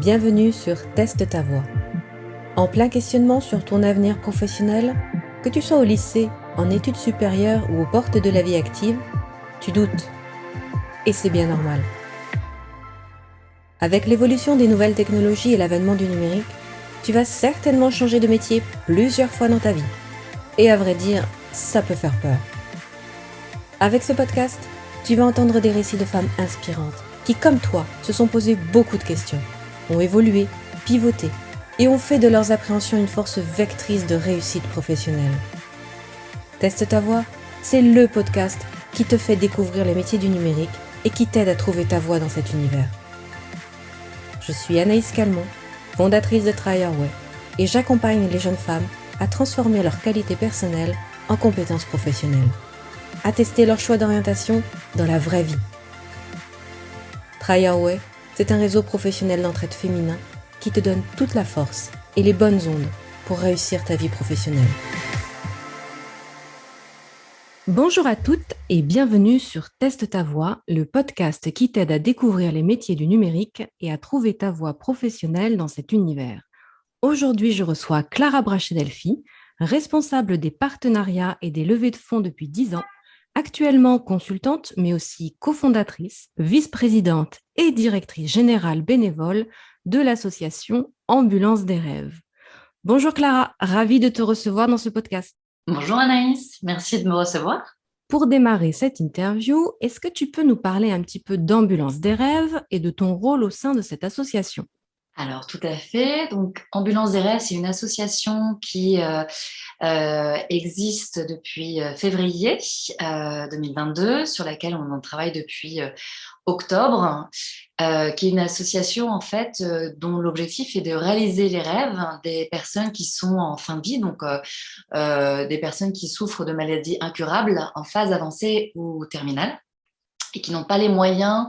Bienvenue sur Teste ta voix. En plein questionnement sur ton avenir professionnel, que tu sois au lycée, en études supérieures ou aux portes de la vie active, tu doutes. Et c'est bien normal. Avec l'évolution des nouvelles technologies et l'avènement du numérique, tu vas certainement changer de métier plusieurs fois dans ta vie. Et à vrai dire, ça peut faire peur. Avec ce podcast, tu vas entendre des récits de femmes inspirantes qui, comme toi, se sont posées beaucoup de questions, ont évolué, pivoté et ont fait de leurs appréhensions une force vectrice de réussite professionnelle. Teste ta voix, c'est le podcast qui te fait découvrir les métiers du numérique et qui t'aide à trouver ta voie dans cet univers. Je suis Anaïs Calmont, fondatrice de Try Your Way, et j'accompagne les jeunes femmes à transformer leurs qualités personnelles en compétences professionnelles, à tester leur choix d'orientation dans la vraie vie. Try Your Way, c'est un réseau professionnel d'entraide féminin qui te donne toute la force et les bonnes ondes pour réussir ta vie professionnelle. Bonjour à toutes et bienvenue sur Teste ta voix, le podcast qui t'aide à découvrir les métiers du numérique et à trouver ta voie professionnelle dans cet univers. Aujourd'hui, je reçois Clara Brachedelfi, responsable des partenariats et des levées de fonds depuis 10 ans, actuellement consultante, mais aussi cofondatrice, vice-présidente et directrice générale bénévole de l'association Ambulance des rêves. Bonjour Clara, ravie de te recevoir dans ce podcast. Bonjour Anaïs, merci de me recevoir. Pour démarrer cette interview, est-ce que tu peux nous parler un petit peu d'Ambulance des rêves et de ton rôle au sein de cette association ? Alors tout à fait, donc Ambulance des rêves, c'est une association qui existe depuis février 2022, sur laquelle on en travaille depuis octobre, qui est une association en fait dont l'objectif est de réaliser les rêves des personnes qui sont en fin de vie, donc des personnes qui souffrent de maladies incurables en phase avancée ou terminale et qui n'ont pas les moyens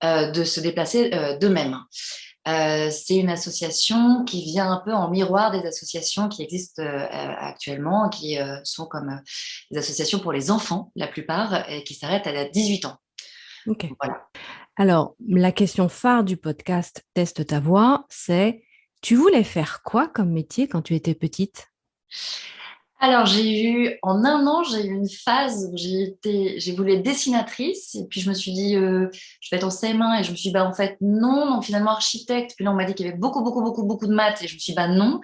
de se déplacer d'eux-mêmes. C'est une association qui vient un peu en miroir des associations qui existent actuellement, qui sont comme des associations pour les enfants, la plupart, et qui s'arrêtent à 18 ans. Ok. Voilà. Alors, la question phare du podcast Teste ta voix, c'est tu voulais faire quoi comme métier quand tu étais petite ? Alors, en un an, j'ai eu une phase où j'ai voulu être dessinatrice, et puis je me suis dit, je vais être en CM1, et je me suis dit, bah, en fait, non, donc finalement architecte, puis là, on m'a dit qu'il y avait beaucoup, beaucoup, beaucoup, beaucoup de maths, et je me suis dit, bah, non.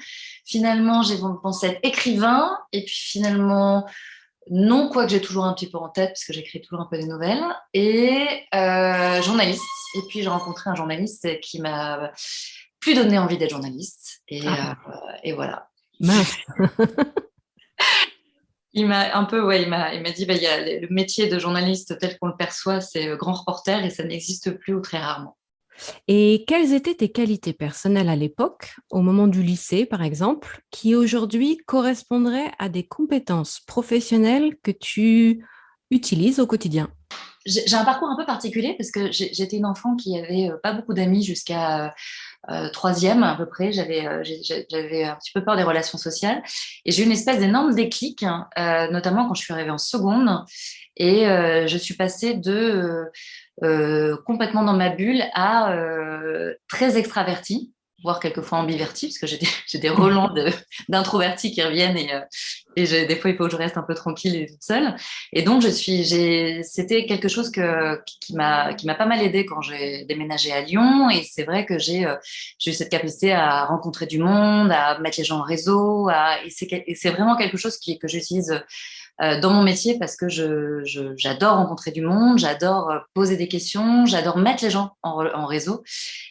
Finalement, j'ai pensé être écrivain, et puis finalement, non, quoique j'ai toujours un petit peu en tête, parce que j'écris toujours un peu des nouvelles, et journaliste. Et puis, j'ai rencontré un journaliste qui m'a plus donné envie d'être journaliste, et voilà. Mince. Il m'a un peu, ouais, il m'a dit, bah, il y a le métier de journaliste tel qu'on le perçoit, c'est grand reporter et ça n'existe plus ou très rarement. Et quelles étaient tes qualités personnelles à l'époque, au moment du lycée par exemple, qui aujourd'hui correspondraient à des compétences professionnelles que tu utilises au quotidien ? J'ai un parcours un peu particulier parce que j'étais une enfant qui avait pas beaucoup d'amis jusqu'à troisième à peu près. J'avais un petit peu peur des relations sociales et j'ai eu une espèce d'énorme déclic, hein, notamment quand je suis arrivée en seconde et je suis passée de complètement dans ma bulle à très extravertie, voire quelquefois ambivertie, parce que j'ai des relents d'introvertis qui reviennent des fois il faut que je reste un peu tranquille et toute seule. Et donc c'était quelque chose qui m'a pas mal aidée quand j'ai déménagé à Lyon. Et c'est vrai que j'ai eu cette capacité à rencontrer du monde, à mettre les gens en réseau, et c'est vraiment quelque chose que j'utilise dans mon métier parce que j'adore rencontrer du monde, j'adore poser des questions, j'adore mettre les gens en réseau.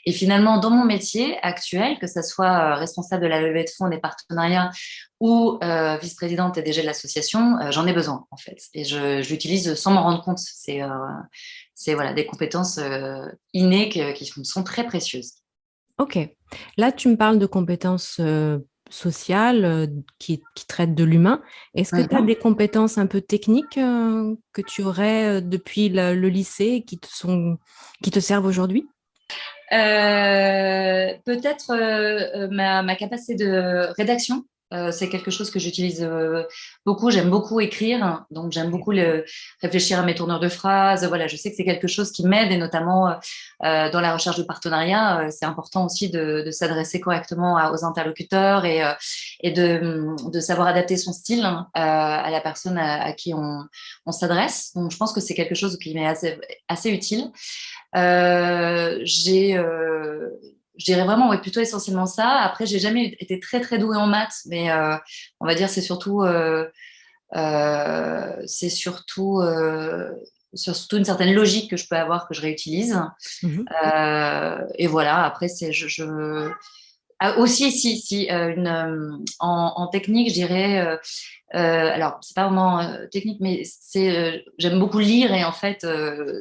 Et finalement, dans mon métier actuel, que ce soit responsable de la levée de fonds, des partenariats ou vice-présidente et DG de l'association, j'en ai besoin en fait. Et je l'utilise sans m'en rendre compte. C'est voilà, des compétences innées qui sont très précieuses. Ok. Là, tu me parles de compétences sociales qui traitent de l'humain. Est-ce que tu as des compétences un peu techniques que tu aurais depuis le lycée et qui te servent aujourd'hui ? Peut-être ma capacité de rédaction. C'est quelque chose que j'utilise beaucoup. J'aime beaucoup écrire, donc j'aime beaucoup réfléchir à mes tournures de phrases. Voilà, je sais que c'est quelque chose qui m'aide, et notamment dans la recherche de partenariat. C'est important aussi de s'adresser correctement aux interlocuteurs, et de savoir adapter son style à la personne à qui on s'adresse. Donc, je pense que c'est quelque chose qui m'est assez utile. Je dirais vraiment, ouais, plutôt essentiellement ça. Après, j'ai jamais été très très douée en maths, mais on va dire c'est surtout une certaine logique que je peux avoir, que je réutilise. Mhm. Et voilà. Après, Ah, aussi, si, en technique, je dirais. Alors, c'est pas vraiment technique, mais j'aime beaucoup lire, et en fait,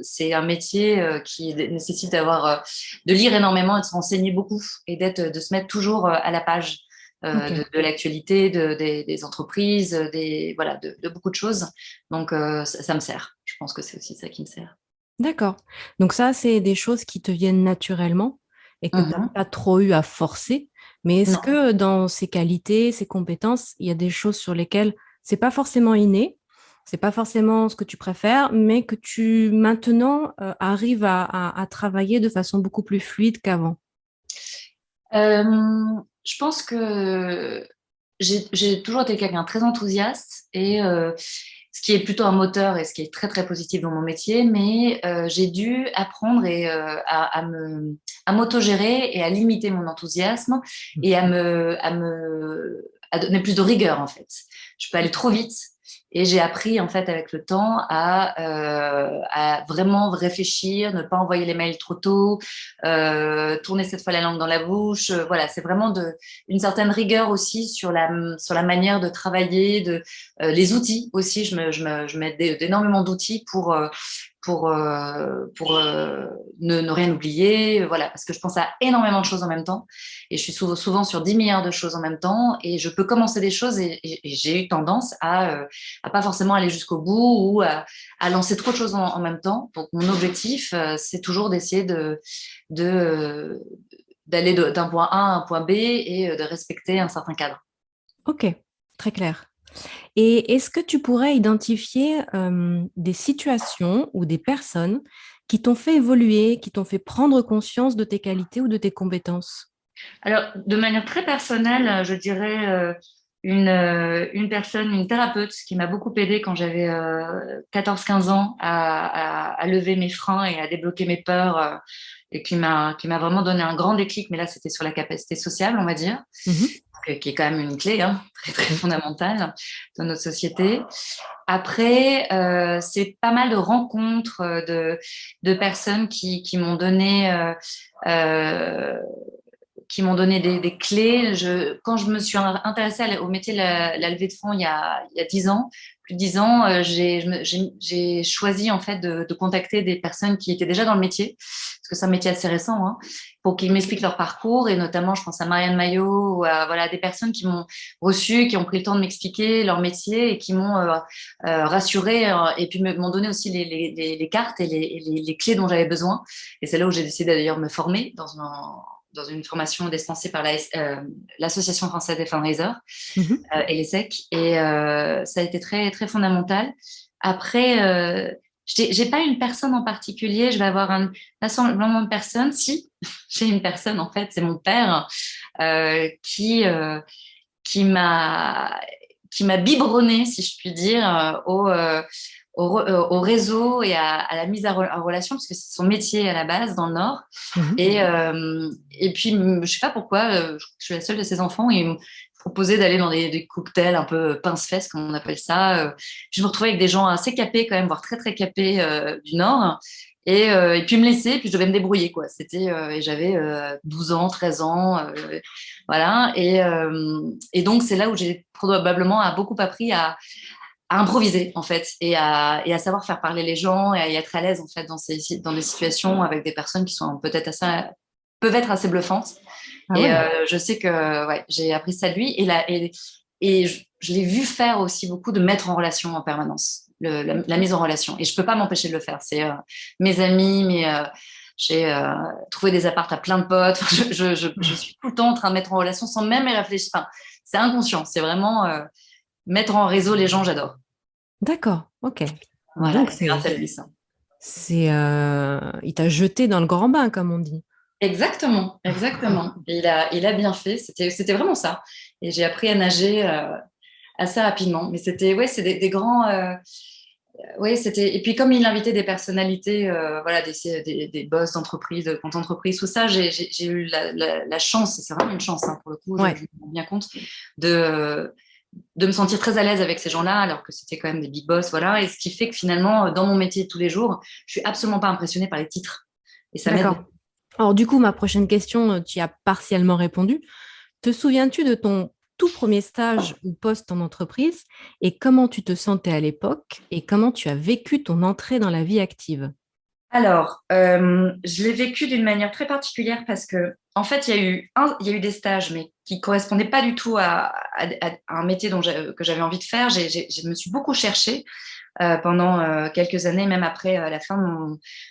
c'est un métier qui nécessite de lire énormément et de se renseigner beaucoup, et de se mettre toujours à la page Ok, de l'actualité, des entreprises, voilà, de beaucoup de choses. Donc, ça me sert. Je pense que c'est aussi ça qui me sert. d'accord. Donc ça, c'est des choses qui te viennent naturellement et que tu n'as Mhm. pas trop eu à forcer. Mais est-ce Non. que dans ces qualités, ces compétences, il y a des choses sur lesquelles c'est pas forcément inné, c'est pas forcément ce que tu préfères, mais que tu maintenant arrives à travailler de façon beaucoup plus fluide qu'avant? Euh, je pense que j'ai toujours été quelqu'un de très enthousiaste, et ce qui est plutôt un moteur et ce qui est très très positif dans mon métier, mais j'ai dû apprendre à m'autogérer et à limiter mon enthousiasme, et à donner plus de rigueur en fait. Je peux aller trop vite. Et j'ai appris en fait avec le temps à vraiment réfléchir, ne pas envoyer les mails trop tôt, tourner cette fois la langue dans la bouche. Voilà, c'est vraiment une certaine rigueur aussi sur la manière de travailler, les outils aussi. Je mets d'énormément d'outils pour ne rien oublier. Voilà, parce que je pense à énormément de choses en même temps, et je suis souvent sur 10 milliards de choses en même temps, et je peux commencer des choses, et j'ai eu tendance à pas forcément aller jusqu'au bout, ou à lancer trop de choses en même temps. Donc, mon objectif, c'est toujours d'essayer de, d'aller d'un point A à un point B, et de respecter un certain cadre. Ok, très clair. Et est-ce que tu pourrais identifier des situations ou des personnes qui t'ont fait évoluer, qui t'ont fait prendre conscience de tes qualités ou de tes compétences? Alors, de manière très personnelle, je dirais une personne, une thérapeute qui m'a beaucoup aidée quand j'avais 14-15 ans à lever mes freins et à débloquer mes peurs, et qui m'a vraiment donné un grand déclic. Mais là, c'était sur la capacité sociale, on va dire, Mhm. qui est quand même une clé, hein, très très Oui. fondamentale dans notre société. Après, c'est pas mal de rencontres de personnes qui m'ont donné euh, des clés. Quand je me suis intéressée au métier de la levée de fonds il y a 10 ans, plus de 10 ans, j'ai choisi en fait de contacter des personnes qui étaient déjà dans le métier, parce que c'est un métier assez récent, hein, pour qu'ils m'expliquent leur parcours. Et notamment, je pense à Marianne Maillot, ou à voilà, des personnes qui m'ont reçue, qui ont pris le temps de m'expliquer leur métier, et qui m'ont rassurée, et puis m'ont donné aussi les cartes et les clés dont j'avais besoin. Et c'est là où j'ai décidé d'ailleurs de me former dans une formation dispensée par l'Association française des fundraisers, Mhm. et l'ESSEC. Et ça a été très, très fondamental. Après, j'ai pas une personne en particulier. Je vais avoir un rassemblement de personnes. Si, j'ai une personne, en fait, c'est mon père, euh, qui, euh, qui m'a qui m'a biberonné, si je puis dire, au réseau et à la mise en relation, parce que c'est son métier à la base dans le Nord. Mhm. Et puis, je sais pas pourquoi, je suis la seule de ses enfants, et ils me proposaient d'aller dans des cocktails un peu pince-fesses, comme on appelle ça. Je me retrouvais avec des gens assez capés quand même, voire très très capés du Nord. Et puis me laisser, puis je devais me débrouiller, quoi. Et j'avais 12 ans, 13 ans, voilà. Et donc c'est là où j'ai probablement beaucoup appris à improviser en fait, et à savoir faire parler les gens, et à y être à l'aise en fait dans des situations avec des personnes qui sont peut-être peuvent être assez bluffantes. Ah Et ouais. je sais que ouais, j'ai appris ça de lui, et je l'ai vu faire aussi beaucoup de mettre en relation en permanence, la mise en relation. Et je peux pas m'empêcher de le faire. C'est mes amis, j'ai trouvé des apparts à plein de potes. Enfin, je suis tout le temps en train de mettre en relation sans même y réfléchir. Enfin, c'est inconscient. C'est vraiment mettre en réseau les gens, j'adore. D'accord, ok. Voilà, Donc, et c'est grâce à lui, ça. il t'a jeté dans le grand bain, comme on dit. Exactement, exactement. Et il a bien fait. C'était vraiment ça. Et j'ai appris à nager assez rapidement. Mais ouais, c'est des grands. Ouais, c'était. Et puis comme il invitait des personnalités, voilà, des boss d'entreprise, de grandes entreprises, tout ça, j'ai eu la chance. Et c'est vraiment une chance, hein, pour le coup. Je Ouais. me rends bien compte de de me sentir très à l'aise avec ces gens-là, alors que c'était quand même des big boss, voilà. Et ce qui fait que finalement, dans mon métier de tous les jours, je suis absolument pas impressionnée par les titres. Et ça m'aide D'accord. beaucoup. Alors, du coup, ma prochaine question, tu y as partiellement répondu. Te souviens-tu de ton tout premier stage ou poste en entreprise et comment tu te sentais à l'époque et comment tu as vécu ton entrée dans la vie active? Alors, je l'ai vécu d'une manière très particulière parce que, en fait, il y a eu des stages, mais qui correspondaient pas du tout à un métier que j'avais envie de faire. Je me suis beaucoup cherchée pendant quelques années, même après la fin de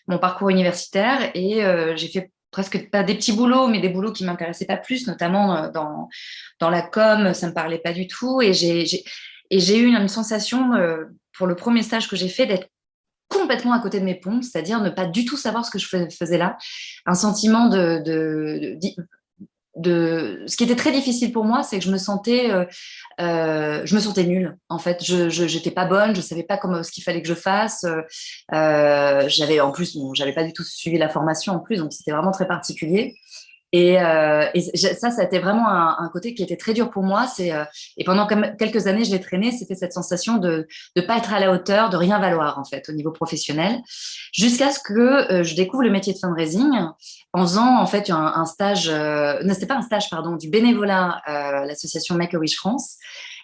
mon parcours universitaire, et j'ai fait presque pas des petits boulots, mais des boulots qui m'intéressaient pas plus, notamment dans la com, ça me parlait pas du tout, et j'ai eu une sensation pour le premier stage que j'ai fait d'être complètement à côté de mes pompes, c'est-à-dire ne pas du tout savoir ce que je faisais là. Un sentiment ce qui était très difficile pour moi, c'est que je me sentais nulle. En fait, j'étais pas bonne, je savais pas ce qu'il fallait que je fasse. J'avais en plus, bon, j'avais pas du tout suivi la formation en plus, donc c'était vraiment très particulier. Ça a été vraiment un côté qui était très dur pour moi. Et pendant quelques années, je l'ai traîné. C'était cette sensation de ne pas être à la hauteur, de rien valoir en fait au niveau professionnel, jusqu'à ce que je découvre le métier de fundraising en faisant en fait un stage. Non, c'était pas un stage, pardon, du bénévolat à l'association Make-A-Wish France.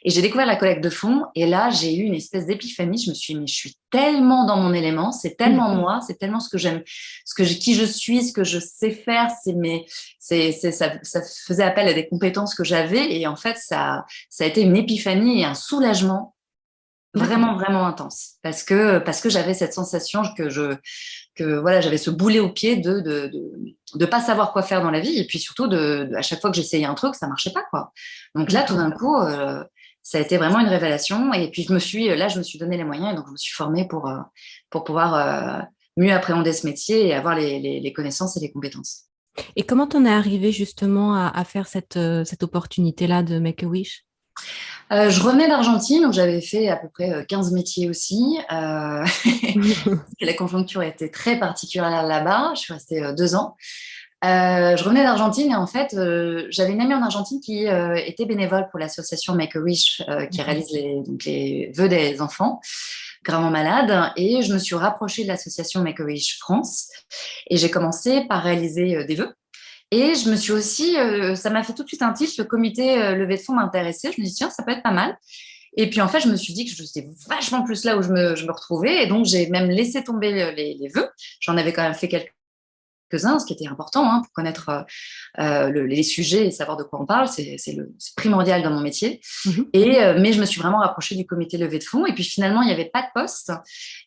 Et j'ai découvert la collecte de fonds. Et là, j'ai eu une espèce d'épiphanie. Je me suis dit, mais je suis tellement dans mon élément. C'est tellement moi. C'est tellement ce que j'aime, qui je suis, ce que je sais faire. Ça faisait appel à des compétences que j'avais. Et en fait, ça a été une épiphanie et un soulagement D'accord. vraiment, vraiment intense. Parce que j'avais cette sensation que voilà, j'avais ce boulet au pied de pas savoir quoi faire dans la vie. Et puis surtout, à chaque fois que j'essayais un truc, ça marchait pas, quoi. Donc là, tout D'accord. d'un coup, ça a été vraiment une révélation. Et puis je me suis donné les moyens. Et donc je me suis formée pour pouvoir mieux appréhender ce métier et avoir les connaissances et les compétences. Et comment t'en es arrivé justement à faire cette opportunité-là de Make-A-Wish? Je revenais d'Argentine où j'avais fait à peu près 15 métiers aussi. La conjoncture était très particulière là-bas. Je suis restée 2 ans. Je revenais d'Argentine et en fait, j'avais une amie en Argentine qui était bénévole pour l'association Make-A-Wish qui D'accord. réalise les vœux des enfants gravement malades. Et je me suis rapprochée de l'association Make-A-Wish France et j'ai commencé par réaliser des vœux. Et je me suis aussi, ça m'a fait tout de suite un tilt, le comité levée de fonds m'intéressait. Je me dis, tiens, ça peut être pas mal. Et puis en fait, je me suis dit que c'était vachement plus là où je me retrouvais. Et donc, j'ai même laissé tomber les vœux. J'en avais quand même fait quelques-uns, ce qui était important hein, pour connaître les sujets et savoir de quoi on parle. C'est primordial dans mon métier. Mhm. Mais je me suis vraiment rapprochée du comité levée de fonds. Et puis finalement, il n'y avait pas de poste.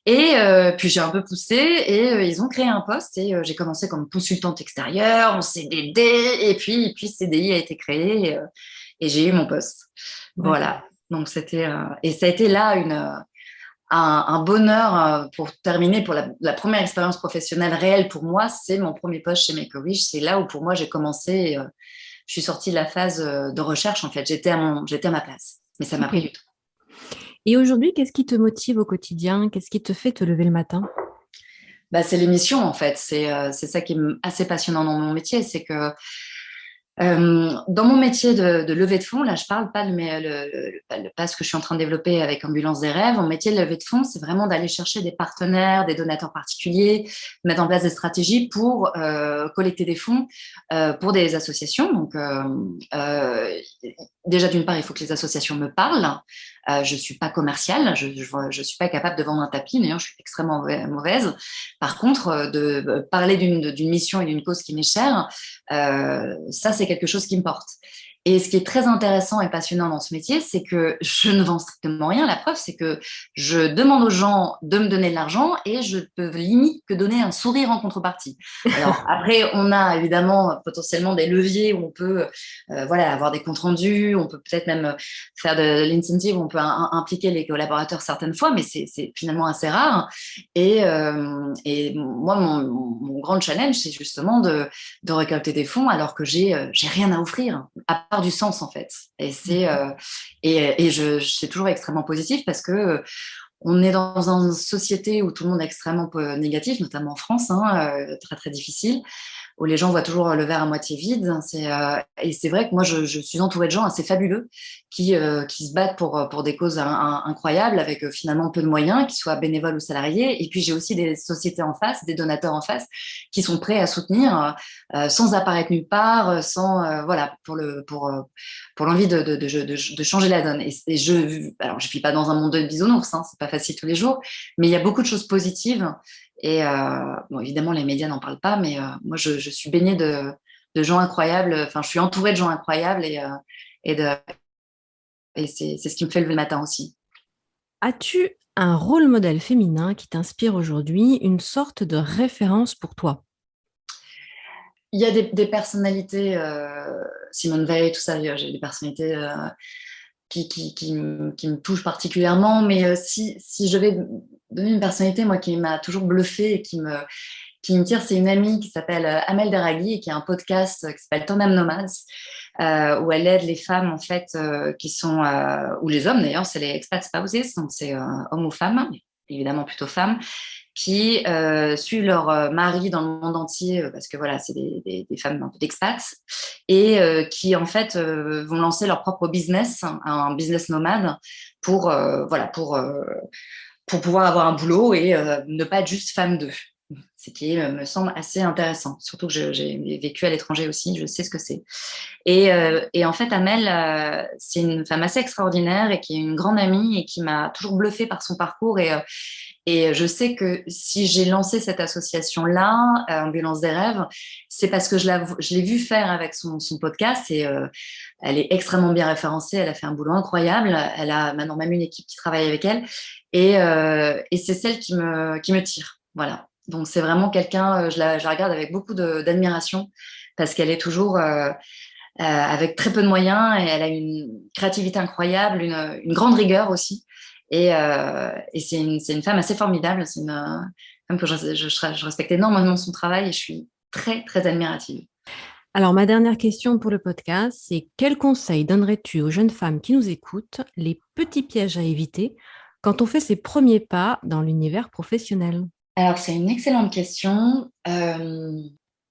Et puis j'ai un peu poussé et ils ont créé un poste. Et j'ai commencé comme consultante extérieure en CDD. Et puis CDI a été créé et j'ai eu mon poste. D'accord. Voilà. Donc et ça a été là un bonheur pour terminer pour la première expérience professionnelle réelle pour moi. C'est mon premier poste chez Make-A-Wish. C'est là où pour moi j'ai commencé. Je suis sortie de la phase de recherche en fait. J'étais à ma place. Mais ça m'a Ok. pris du temps. Et aujourd'hui, qu'est-ce qui te motive au quotidien? Qu'est-ce qui te fait te lever le matin? Bah, c'est l'émission en fait. C'est ça qui est assez passionnant dans mon métier, c'est que dans mon métier de levée de fonds, là, je parle pas de pas ce que je suis en train de développer avec Ambulance des rêves. Mon métier de levée de fonds, c'est vraiment d'aller chercher des partenaires, des donateurs particuliers, mettre en place des stratégies pour collecter des fonds pour des associations. Donc, déjà d'une part, il faut que les associations me parlent. Je suis pas commerciale, je suis pas capable de vendre un tapis. D'ailleurs, je suis extrêmement mauvaise. Par contre, de parler d'une mission et d'une cause qui m'est chère. Ça, c'est quelque chose qui me porte. Et ce qui est très intéressant et passionnant dans ce métier, c'est que je ne vends strictement rien. La preuve, c'est que je demande aux gens de me donner de l'argent et je peux limite que donner un sourire en contrepartie. Alors après, on a évidemment potentiellement des leviers où on peut voilà, avoir des comptes rendus, on peut peut-être même faire de l'incentive, on peut impliquer les collaborateurs certaines fois, mais c'est finalement assez rare. Et moi, mon grand challenge, c'est justement de récolter des fonds alors que j'ai rien à offrir à part du sens en fait. Et c'est toujours extrêmement positif parce que on est dans une société où tout le monde est extrêmement négatif, notamment en France, hein, très très difficile, où les gens voient toujours le verre à moitié vide. Et c'est vrai que moi, je suis entourée de gens assez fabuleux qui se battent pour des causes incroyables, avec finalement peu de moyens, qu'ils soient bénévoles ou salariés. Et puis, j'ai aussi des sociétés en face, des donateurs en face, qui sont prêts à soutenir sans apparaître nulle part, voilà, pour l'envie de changer la donne. Alors, je ne vis pas dans un monde de bisounours, hein, c'est pas facile tous les jours, mais il y a beaucoup de choses positives. Et bon, évidemment, les médias n'en parlent pas, mais moi, je suis baignée de gens incroyables. Enfin, je suis entourée de gens incroyables et, de, et c'est ce qui me fait lever le matin aussi. As-tu un rôle modèle féminin qui t'inspire aujourd'hui, une sorte de référence pour toi? Il y a des personnalités, Simone Veil, tout ça, j'ai des personnalités qui me touchent particulièrement, mais si je vais donner une personnalité, moi, qui m'a toujours bluffée et qui me tire, c'est une amie qui s'appelle Amel Derragui et qui a un podcast qui s'appelle Tandem Nomads, où elle aide les femmes en fait qui sont ou les hommes d'ailleurs, c'est les expat spouses, donc c'est hommes ou femmes, évidemment plutôt femmes, qui suivent leur mari dans le monde entier parce que voilà, c'est des femmes un peu d'expats et qui en fait vont lancer leur propre business, un business nomade pour voilà pour pouvoir avoir un boulot et ne pas être juste femme d'eux. Ce qui me semble assez intéressant, surtout que j'ai vécu à l'étranger aussi, je sais ce que c'est. Et en fait, Amel, c'est une femme assez extraordinaire et qui est une grande amie et qui m'a toujours bluffée par son parcours. Et je sais que si j'ai lancé cette association-là, Ambulance des rêves, c'est parce que je l'ai vue faire avec son podcast et elle est extrêmement bien référencée. Elle a fait un boulot incroyable. Elle a maintenant même une équipe qui travaille avec elle. Et c'est celle qui me tire. Voilà. Donc c'est vraiment quelqu'un, je la regarde avec beaucoup d'admiration parce qu'elle est toujours avec très peu de moyens et elle a une créativité incroyable, une grande rigueur aussi. Et c'est une femme assez formidable. C'est une femme que je respecte énormément son travail et je suis très, très admirative. Alors, ma dernière question pour le podcast, c'est quel conseil donnerais-tu aux jeunes femmes qui nous écoutent, les petits pièges à éviter quand on fait ses premiers pas dans l'univers professionnel? Alors, c'est une excellente question.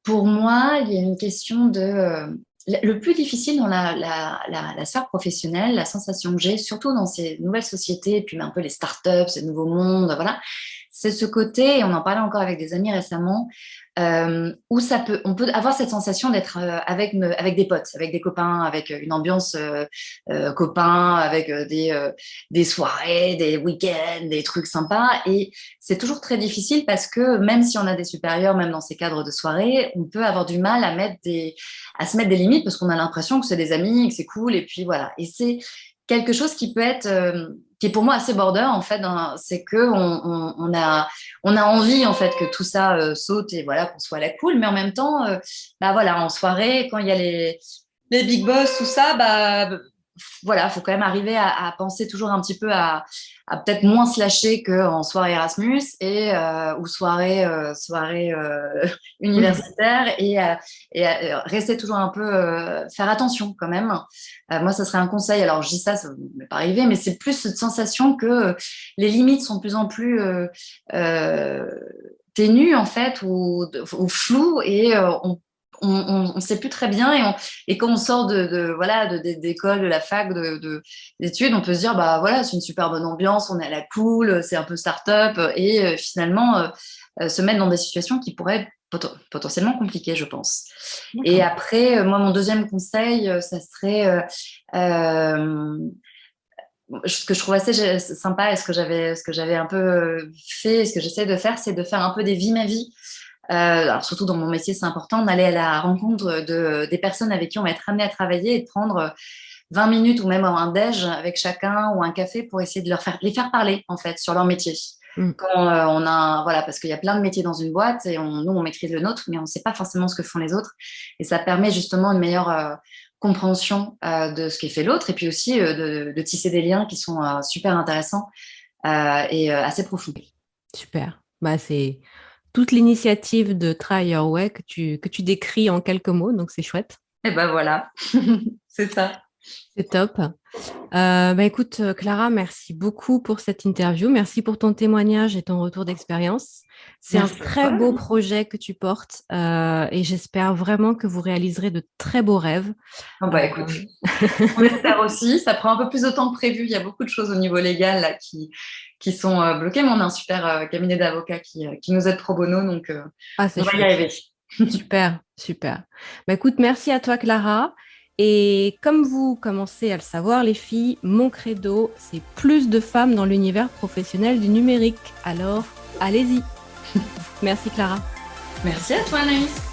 Pour moi, il y a une question le plus difficile dans la sphère professionnelle, la sensation que j'ai, surtout dans ces nouvelles sociétés, et puis un peu les startups, ces nouveaux mondes, voilà, c'est ce côté, et on en parlait encore avec des amis récemment, où on peut avoir cette sensation d'être avec des potes, avec des copains, avec une ambiance copains, avec des soirées, des week-ends, des trucs sympas. Et c'est toujours très difficile parce que même si on a des supérieurs, même dans ces cadres de soirée, on peut avoir du mal à se mettre des limites parce qu'on a l'impression que c'est des amis, que c'est cool. Et puis voilà. Et c'est quelque chose qui peut être, qui est pour moi assez border en fait, hein, c'est que on a envie en fait que tout ça saute et voilà qu'on soit à la cool, mais en même temps, bah voilà, en soirée quand il y a les big boss tout ça, bah voilà, faut quand même arriver à penser toujours un petit peu à peut-être moins se lâcher qu'en soirée Erasmus ou soirée universitaire et rester toujours un peu faire attention quand même. Moi, ça serait un conseil. Alors, je dis ça ne m'est pas arrivé, mais c'est plus cette sensation que les limites sont de plus en plus ténues en fait ou floues et on sait plus très bien et quand on sort voilà d'école, de la fac, d'études, on peut se dire bah voilà c'est une super bonne ambiance, on est à la cool, c'est un peu start-up et finalement se mettre dans des situations qui pourraient être potentiellement compliquées, je pense. Et après, moi mon deuxième conseil, ça serait ce que je trouve assez sympa et ce que j'avais un peu fait, ce que j'essaie de faire, c'est de faire un peu des vies ma vie Alors surtout dans mon métier, c'est important d'aller à la rencontre des personnes avec qui on va être amené à travailler et de prendre 20 minutes ou même un déj avec chacun ou un café pour essayer de les faire parler en fait sur leur métier. Quand on a, voilà, parce qu'il y a plein de métiers dans une boîte et nous, on maîtrise le nôtre, mais on ne sait pas forcément ce que font les autres. Et ça permet justement une meilleure compréhension de ce qu'est fait l'autre et puis aussi de tisser des liens qui sont super intéressants et assez profonds. Super. Bah, c'est toute l'initiative de Try Your Way que tu décris en quelques mots, donc c'est chouette. Et ben voilà, c'est ça. C'est top. Bah, écoute, Clara, merci beaucoup pour cette interview. Merci pour ton témoignage et ton retour d'expérience. C'est un Merci à très toi. beau projet que tu portes et j'espère vraiment que vous réaliserez de très beaux rêves. Bon, bah écoute, on espère aussi. Ça prend un peu plus de temps que prévu. Il y a beaucoup de choses au niveau légal là, qui sont bloquées, mais on a un super cabinet d'avocats qui nous aide pro bono, donc Ah, c'est on va y chouette. arriver. Super, super. Bah, écoute, merci à toi, Clara. Et comme vous commencez à le savoir, les filles, mon credo, c'est plus de femmes dans l'univers professionnel du numérique. Alors, allez-y. Merci, Clara. Merci à toi, Anaïs.